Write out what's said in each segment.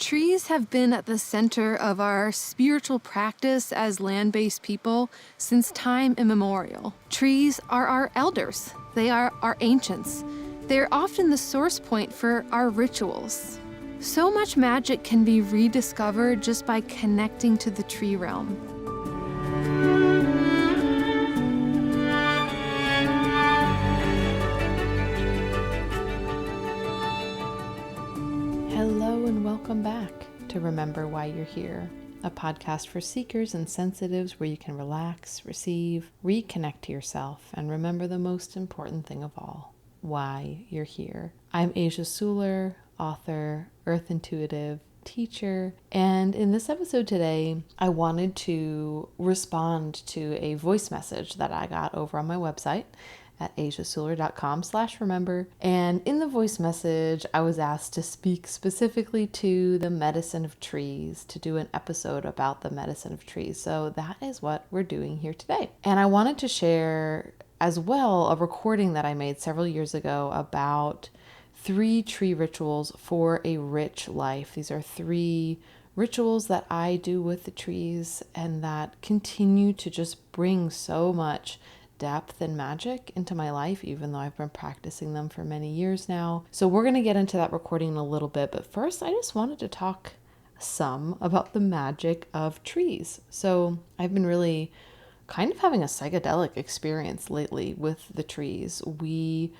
Trees have been at the center of our spiritual practice as land-based people since time immemorial. Trees are our elders. They are our ancients. They're often the source point for our rituals. So much magic can be rediscovered just by connecting to the tree realm. Hello and welcome back to Remember Why You're Here, a podcast for seekers and sensitives where you can relax, receive, reconnect to yourself, and remember the most important thing of all, why you're here. I'm Asia Suler, author, earth intuitive, teacher, and in this episode today, I wanted to respond to a voice message that I got over on my website at asiasuler.com/remember. And in the voice message, I was asked to speak specifically to the medicine of trees, to do an episode about the medicine of trees. So that is what we're doing here today. And I wanted to share as well a recording that I made several years ago about 3 tree rituals for a rich life. These are 3 rituals that I do with the trees and that continue to just bring so much depth and magic into my life, even though I've been practicing them for many years now. So we're going to get into that recording in a little bit, but first I just wanted to talk some about the magic of trees. So I've been really kind of having a psychedelic experience lately with the trees. We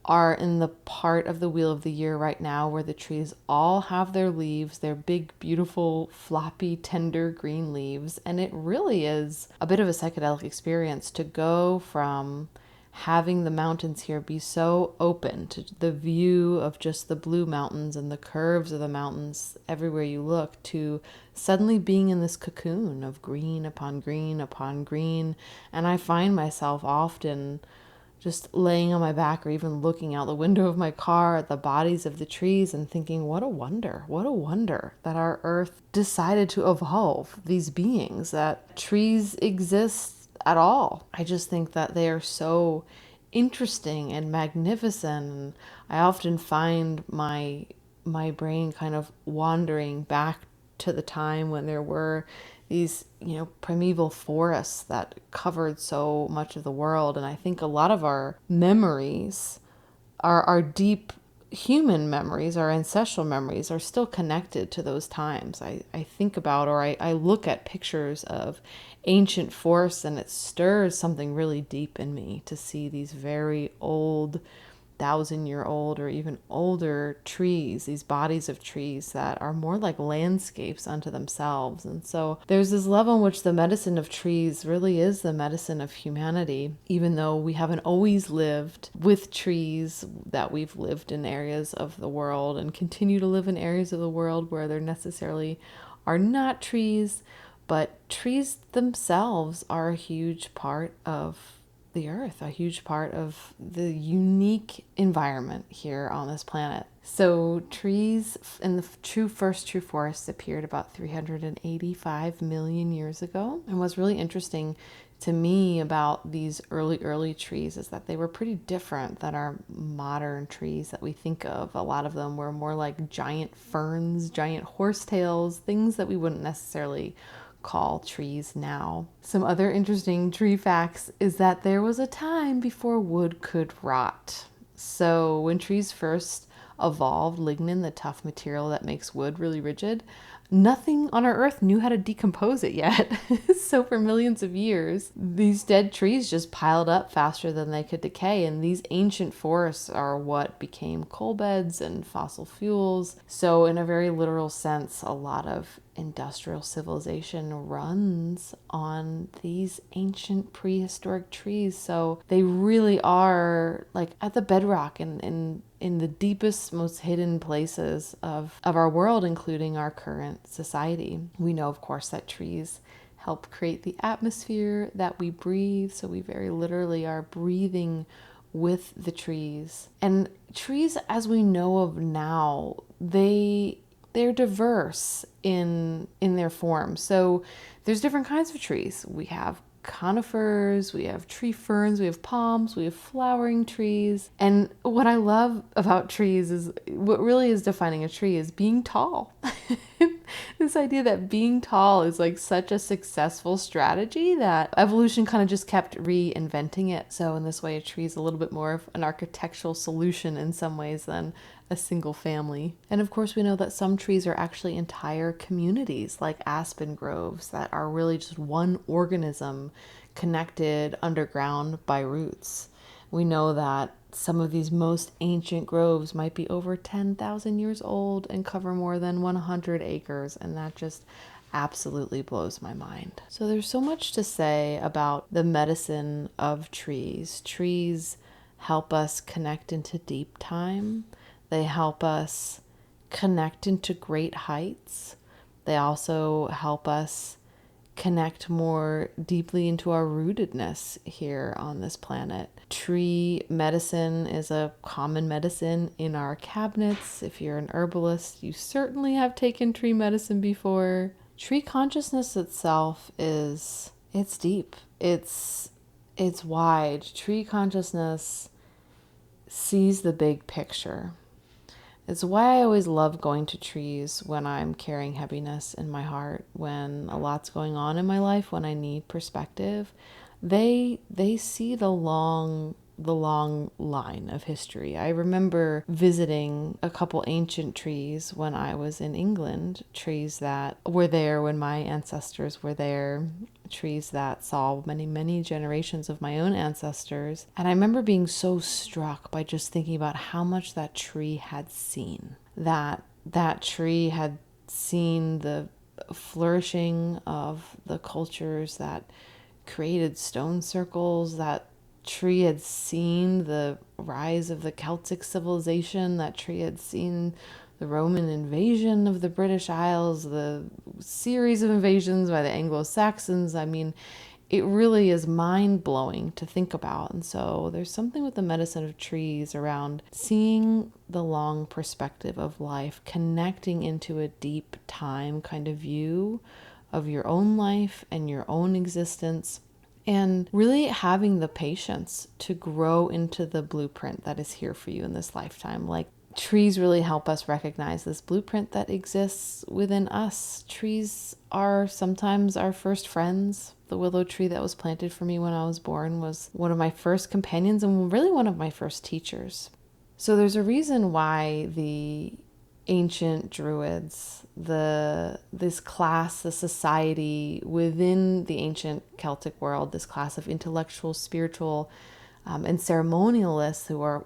are in the part of the wheel of the year right now where the trees all have their leaves, their big, beautiful, floppy, tender green leaves. And it really is a bit of a psychedelic experience to go from having the mountains here be so open to the view of just the blue mountains and the curves of the mountains everywhere you look, to suddenly being in this cocoon of green upon green upon green. And I find myself often just laying on my back or even looking out the window of my car at the bodies of the trees and thinking, what a wonder that our earth decided to evolve these beings, that trees exist at all. I just think that they are so interesting and magnificent. And I often find my brain kind of wandering back to the time when there were these, primeval forests that covered so much of the world. And I think a lot of our memories, our deep human memories, our ancestral memories, are still connected to those times. I think about, or I look at pictures of ancient forests, and it stirs something really deep in me to see these very old, 1,000-year-old or even older trees, these bodies of trees that are more like landscapes unto themselves. And so there's this level in which the medicine of trees really is the medicine of humanity, even though we haven't always lived with trees, that we've lived in areas of the world and continue to live in areas of the world where there necessarily are not trees, but trees themselves are a huge part of the earth, a huge part of the unique environment here on this planet. So trees in the first true forests appeared about 385 million years ago. And what's really interesting to me about these early trees is that they were pretty different than our modern trees that we think of. A lot of them were more like giant ferns, giant horsetails, things that we wouldn't necessarily call trees now. Some other interesting tree facts is that there was a time before wood could rot. So when trees first evolved lignin, the tough material that makes wood really rigid, nothing on our earth knew how to decompose it yet. So for millions of years, these dead trees just piled up faster than they could decay. And these ancient forests are what became coal beds and fossil fuels. So in a very literal sense, a lot of industrial civilization runs on these ancient prehistoric trees. So they really are like at the bedrock and in the deepest, most hidden places of our world, including our current society. We know, of course, that trees help create the atmosphere that we breathe. So we very literally are breathing with the trees. And trees, as we know of now, they're diverse in their form. So there's different kinds of trees. We have conifers, we have tree ferns, we have palms, we have flowering trees. And what I love about trees is what really is defining a tree is being tall. This idea that being tall is like such a successful strategy that evolution kind of just kept reinventing it. So in this way, a tree is a little bit more of an architectural solution in some ways than a single family. And of course, we know that some trees are actually entire communities, like aspen groves, that are really just one organism connected underground by roots. We know that some of these most ancient groves might be over 10,000 years old and cover more than 100 acres, and that just absolutely blows my mind. So there's so much to say about the medicine of trees. Trees help us connect into deep time. They help us connect into great heights. They also help us connect more deeply into our rootedness here on this planet. Tree medicine is a common medicine in our cabinets. If you're an herbalist, you certainly have taken tree medicine before. Tree consciousness itself it's deep. It's wide. Tree consciousness sees the big picture. It's why I always love going to trees when I'm carrying heaviness in my heart, when a lot's going on in my life, when I need perspective. They see the long line of history. I remember visiting a couple ancient trees when I was in England, trees that were there when my ancestors were there, trees that saw many generations of my own ancestors. And I remember being so struck by just thinking about how much that tree had seen. That tree had seen the flourishing of the cultures that created stone circles. That tree had seen the rise of the Celtic civilization. That tree had seen the Roman invasion of the British Isles, the series of invasions by the Anglo-Saxons. I mean, it really is mind-blowing to think about. And so there's something with the medicine of trees around seeing the long perspective of life, connecting into a deep time kind of view of your own life and your own existence, and really having the patience to grow into the blueprint that is here for you in this lifetime. Like, trees really help us recognize this blueprint that exists within us. Trees are sometimes our first friends. The willow tree that was planted for me when I was born was one of my first companions and really one of my first teachers. So there's a reason why the ancient Druids, this class, the society within the ancient Celtic world, this class of intellectual, spiritual, and ceremonialists who are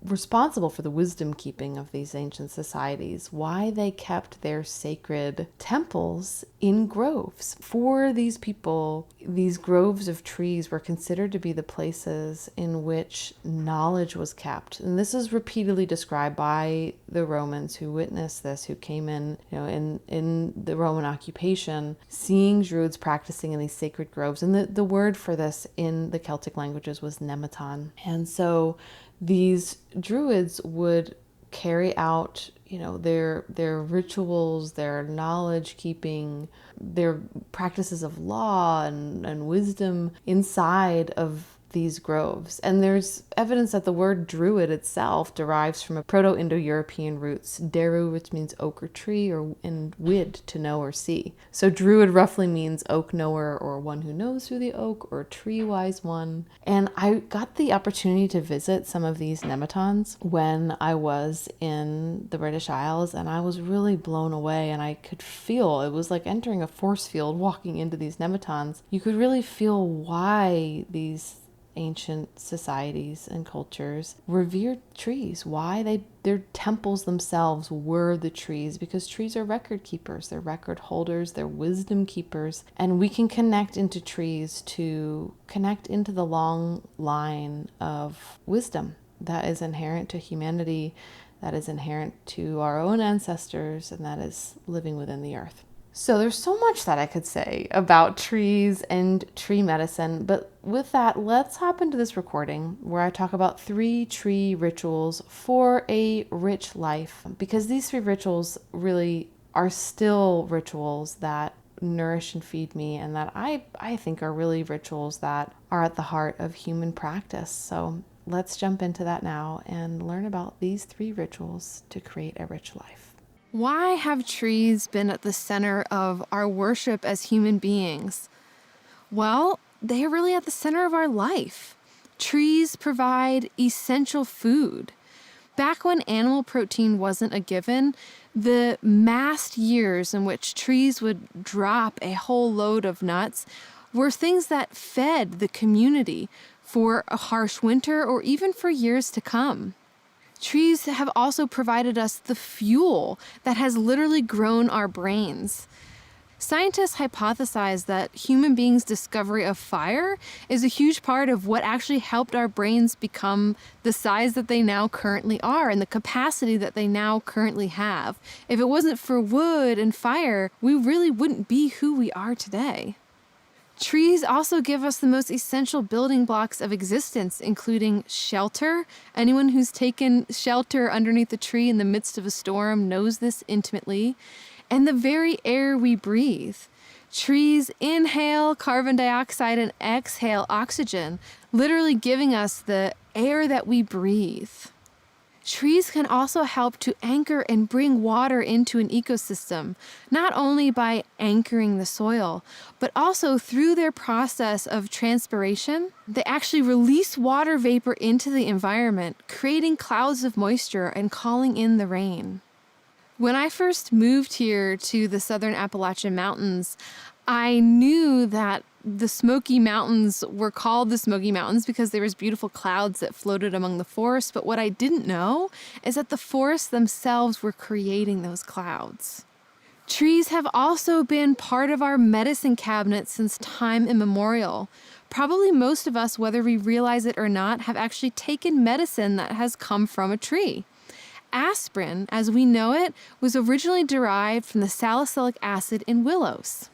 responsible for the wisdom keeping of these ancient societies, why they kept their sacred temples in groves. For these people, these groves of trees were considered to be the places in which knowledge was kept. And this is repeatedly described by the Romans who witnessed this, who came in, in the Roman occupation, seeing Druids practicing in these sacred groves. And the word for this in the Celtic languages was nematon. And so these Druids would carry out, their rituals, their knowledge keeping, their practices of law and wisdom inside of these groves. And there's evidence that the word druid itself derives from a Proto-Indo-European roots, deru, which means oak or tree, and wid, to know or see. So druid roughly means oak knower, or one who knows through the oak, or tree wise one. And I got the opportunity to visit some of these nematons when I was in the British Isles, and I was really blown away. And I could feel, it was like entering a force field walking into these nematons. You could really feel why these ancient societies and cultures revered trees, why their temples themselves were the trees, because trees are record keepers, they're record holders, they're wisdom keepers, and we can connect into trees to connect into the long line of wisdom that is inherent to humanity, that is inherent to our own ancestors, and that is living within the earth. So there's so much that I could say about trees and tree medicine, but with that, let's hop into this recording where I talk about 3 tree rituals for a rich life, because these 3 rituals really are still rituals that nourish and feed me, and that I think are really rituals that are at the heart of human practice. So let's jump into that now and learn about these 3 rituals to create a rich life. Why have trees been at the center of our worship as human beings? Well, they are really at the center of our life. Trees provide essential food. Back when animal protein wasn't a given, the massed years in which trees would drop a whole load of nuts were things that fed the community for a harsh winter or even for years to come. Trees have also provided us the fuel that has literally grown our brains. Scientists hypothesize that human beings' discovery of fire is a huge part of what actually helped our brains become the size that they now currently are and the capacity that they now currently have. If it wasn't for wood and fire, we really wouldn't be who we are today. Trees also give us the most essential building blocks of existence, including shelter. Anyone who's taken shelter underneath a tree in the midst of a storm knows this intimately. And the very air we breathe. Trees inhale carbon dioxide and exhale oxygen, literally giving us the air that we breathe. Trees can also help to anchor and bring water into an ecosystem, not only by anchoring the soil, but also through their process of transpiration. They actually release water vapor into the environment, creating clouds of moisture and calling in the rain. When I first moved here to the southern Appalachian Mountains, I knew that the Smoky Mountains were called the Smoky Mountains because there was beautiful clouds that floated among the forest. But what I didn't know is that the forests themselves were creating those clouds. Trees have also been part of our medicine cabinet since time immemorial. Probably most of us, whether we realize it or not, have actually taken medicine that has come from a tree. Aspirin, as we know it, was originally derived from the salicylic acid in willows.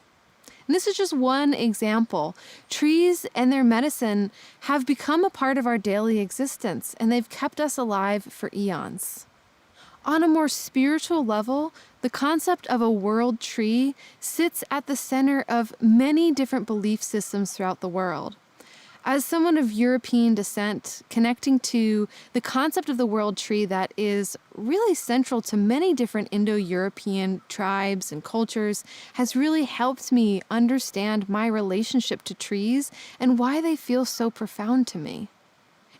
And this is just one example. Trees and their medicine have become a part of our daily existence, and they've kept us alive for eons. On a more spiritual level, the concept of a world tree sits at the center of many different belief systems throughout the world. As someone of European descent, connecting to the concept of the world tree that is really central to many different Indo-European tribes and cultures has really helped me understand my relationship to trees and why they feel so profound to me.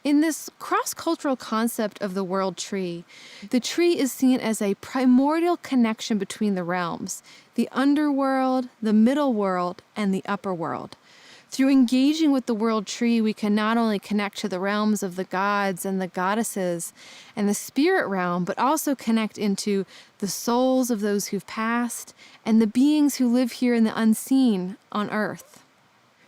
In this cross-cultural concept of the world tree, the tree is seen as a primordial connection between the realms, the underworld, the middle world, and the upper world. Through engaging with the world tree, we can not only connect to the realms of the gods and the goddesses and the spirit realm, but also connect into the souls of those who've passed and the beings who live here in the unseen on earth.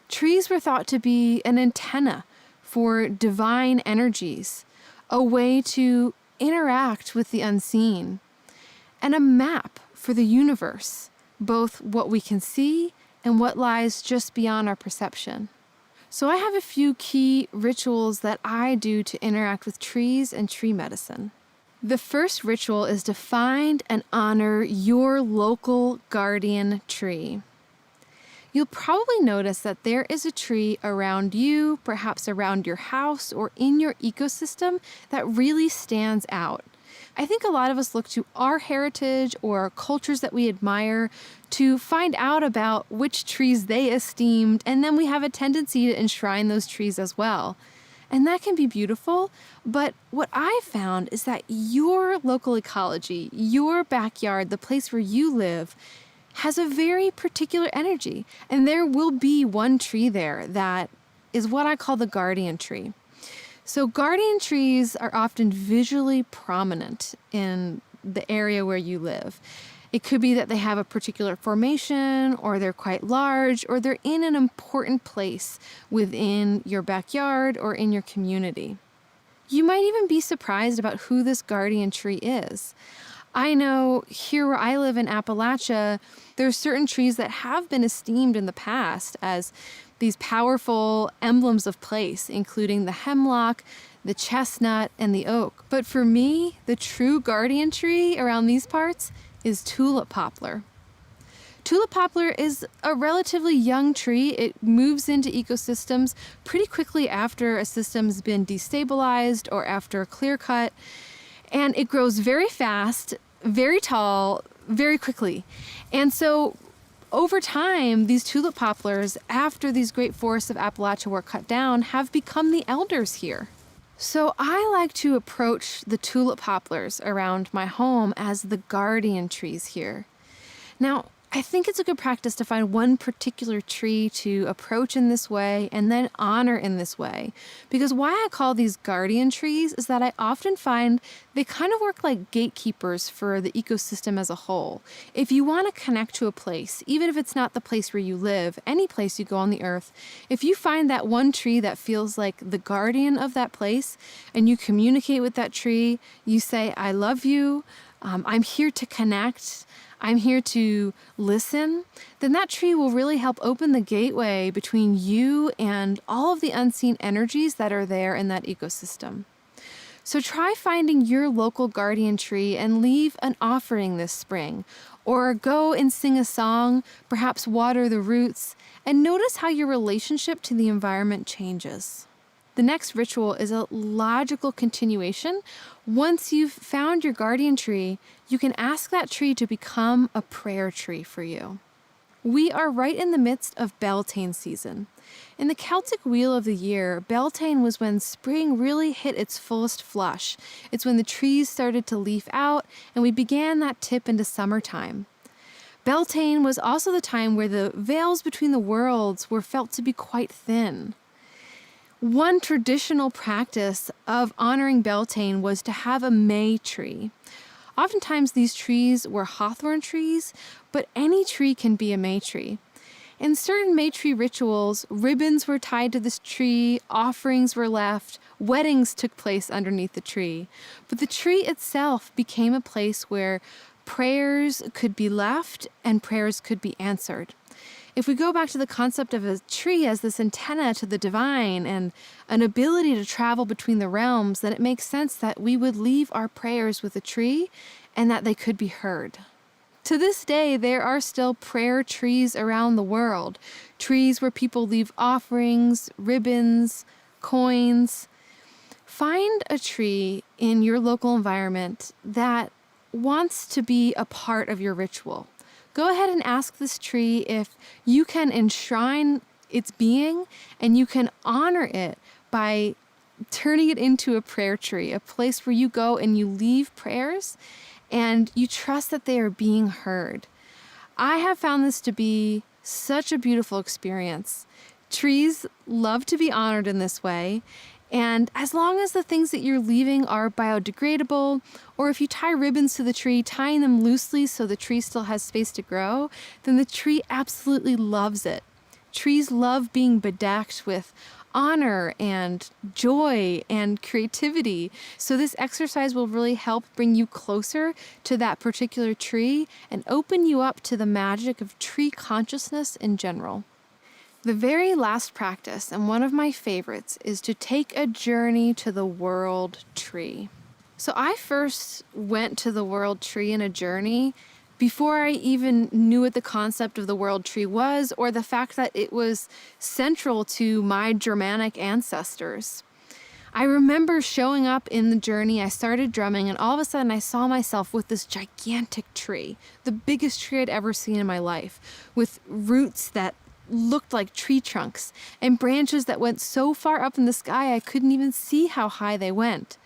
Trees were thought to be an antenna for divine energies, a way to interact with the unseen, and a map for the universe, both what we can see and what lies just beyond our perception. So I have a few key rituals that I do to interact with trees and tree medicine. The first ritual is to find and honor your local guardian tree. You'll probably notice that there is a tree around you, perhaps around your house or in your ecosystem that really stands out. I think a lot of us look to our heritage or cultures that we admire to find out about which trees they esteemed, and then we have a tendency to enshrine those trees as well. And that can be beautiful, but what I found is that your local ecology, your backyard, the place where you live, has a very particular energy, and there will be one tree there that is what I call the guardian tree. So guardian trees are often visually prominent in the area where you live. It could be that they have a particular formation, or they're quite large, or they're in an important place within your backyard or in your community. You might even be surprised about who this guardian tree is. I know here where I live in Appalachia, there are certain trees that have been esteemed in the past as these powerful emblems of place, including the hemlock, the chestnut, and the oak. But for me, the true guardian tree around these parts is tulip poplar. Tulip poplar is a relatively young tree. It moves into ecosystems pretty quickly after a system's been destabilized or after a clear cut. And it grows very fast, very tall, very quickly. And so over time, these tulip poplars, after these great forests of Appalachia were cut down, have become the elders here. So I like to approach the tulip poplars around my home as the guardian trees here. Now, I think it's a good practice to find one particular tree to approach in this way and then honor in this way. Because why I call these guardian trees is that I often find they kind of work like gatekeepers for the ecosystem as a whole. If you want to connect to a place, even if it's not the place where you live, any place you go on the earth, if you find that one tree that feels like the guardian of that place and you communicate with that tree, you say, I love you, I'm here to connect, I'm here to listen, then that tree will really help open the gateway between you and all of the unseen energies that are there in that ecosystem. So try finding your local guardian tree and leave an offering this spring, or go and sing a song, perhaps water the roots, and notice how your relationship to the environment changes. The next ritual is a logical continuation. Once you've found your guardian tree, you can ask that tree to become a prayer tree for you. We are right in the midst of Beltane season. In the Celtic wheel of the year, Beltane was when spring really hit its fullest flush. It's when the trees started to leaf out and we began that tip into summertime. Beltane was also the time where the veils between the worlds were felt to be quite thin. One traditional practice of honoring Beltane was to have a May tree. Oftentimes these trees were hawthorn trees, but any tree can be a May tree. In certain May tree rituals, ribbons were tied to this tree, offerings were left, weddings took place underneath the tree. But the tree itself became a place where prayers could be left and prayers could be answered. If we go back to the concept of a tree as this antenna to the divine and an ability to travel between the realms, then it makes sense that we would leave our prayers with a tree and that they could be heard. To this day, there are still prayer trees around the world, trees where people leave offerings, ribbons, coins. Find a tree in your local environment that wants to be a part of your ritual. Go ahead and ask this tree if you can enshrine its being and you can honor it by turning it into a prayer tree, a place where you go and you leave prayers and you trust that they are being heard. I have found this to be such a beautiful experience. Trees love to be honored in this way. And as long as the things that you're leaving are biodegradable, or if you tie ribbons to the tree, tying them loosely so the tree still has space to grow, then the tree absolutely loves it. Trees love being bedecked with honor and joy and creativity. So this exercise will really help bring you closer to that particular tree and open you up to the magic of tree consciousness in general. The very last practice, and one of my favorites, is to take a journey to the world tree. So I first went to the world tree in a journey before I even knew what the concept of the world tree was or the fact that it was central to my Germanic ancestors. I remember showing up in the journey, I started drumming, and all of a sudden I saw myself with this gigantic tree, the biggest tree I'd ever seen in my life, with roots that looked like tree trunks and branches that went so far up in the sky I couldn't even see how high they went.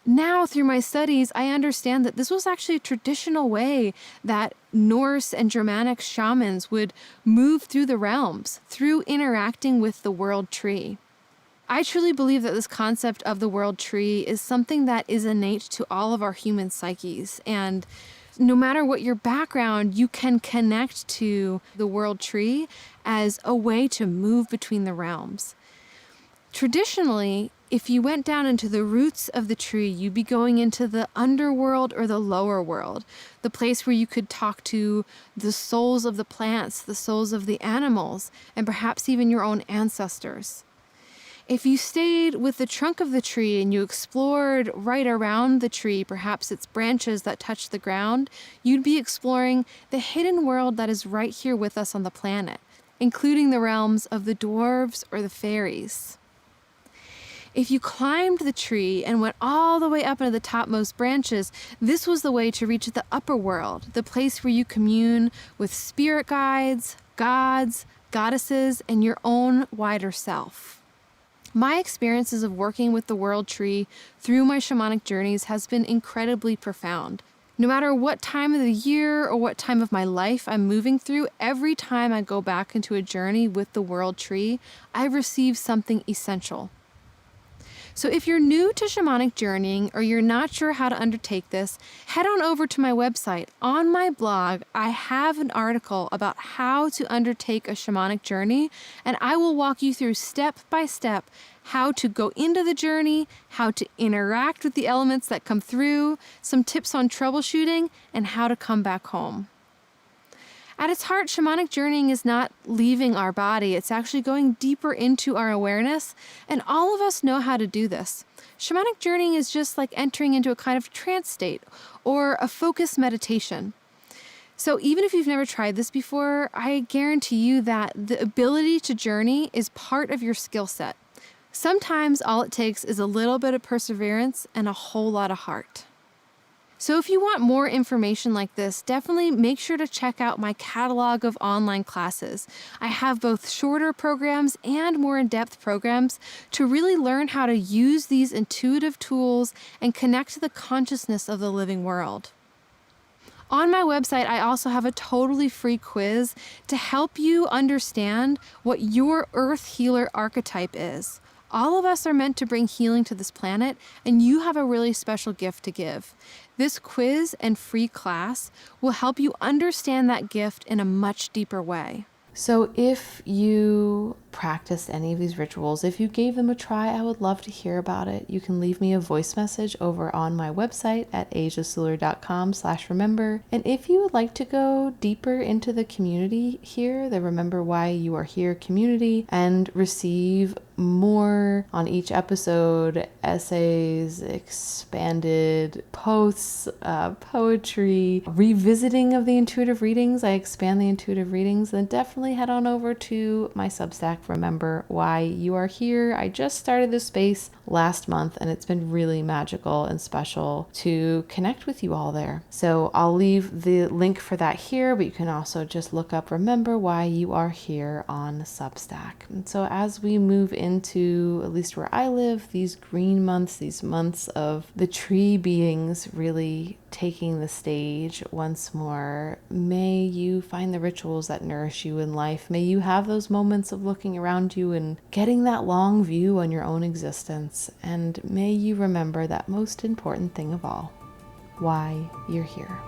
Now, through my studies, I understand that this was actually a traditional way that Norse and Germanic shamans would move through the realms, through interacting with the world tree. I truly believe that this concept of the world tree is something that is innate to all of our human psyches, and no matter what your background, you can connect to the world tree as a way to move between the realms. Traditionally, if you went down into the roots of the tree, you'd be going into the underworld or the lower world, the place where you could talk to the souls of the plants, the souls of the animals, and perhaps even your own ancestors. If you stayed with the trunk of the tree and you explored right around the tree, perhaps its branches that touch the ground, you'd be exploring the hidden world that is right here with us on the planet, including the realms of the dwarves or the fairies. If you climbed the tree and went all the way up into the topmost branches, this was the way to reach the upper world, the place where you commune with spirit guides, gods, goddesses, and your own wider self. My experiences of working with the world tree through my shamanic journeys has been incredibly profound. No matter what time of the year or what time of my life I'm moving through, every time I go back into a journey with the world tree, I receive something essential. So if you're new to shamanic journeying or you're not sure how to undertake this, head on over to my website. On my blog, I have an article about how to undertake a shamanic journey, and I will walk you through step by step how to go into the journey, how to interact with the elements that come through, some tips on troubleshooting, and how to come back home. At its heart, shamanic journeying is not leaving our body. It's actually going deeper into our awareness, and all of us know how to do this. Shamanic journeying is just like entering into a kind of trance state or a focused meditation. So even if you've never tried this before, I guarantee you that the ability to journey is part of your skill set. Sometimes all it takes is a little bit of perseverance and a whole lot of heart. So if you want more information like this, definitely make sure to check out my catalog of online classes. I have both shorter programs and more in-depth programs to really learn how to use these intuitive tools and connect to the consciousness of the living world. On my website, I also have a totally free quiz to help you understand what your Earth Healer archetype is. All of us are meant to bring healing to this planet, and you have a really special gift to give. This quiz and free class will help you understand that gift in a much deeper way. So if you practiced any of these rituals, if you gave them a try, I would love to hear about it. You can leave me a voice message over on my website at asiasular.com/remember. And if you would like to go deeper into the community here, the Remember Why You Are Here community, and receive more on each episode, essays, expanded posts, poetry, revisiting of the intuitive readings, I expand the intuitive readings, then definitely head on over to my Substack, Remember Why You Are Here. I just started this space last month, and it's been really magical and special to connect with you all there. So I'll leave the link for that here, but you can also just look up Remember Why You Are Here on Substack. And so as we move into, at least where I live, these green months, these months of the tree beings really taking the stage once more, may you find the rituals that nourish you in life. May you have those moments of looking around you and getting that long view on your own existence. And may you remember that most important thing of all, why you're here.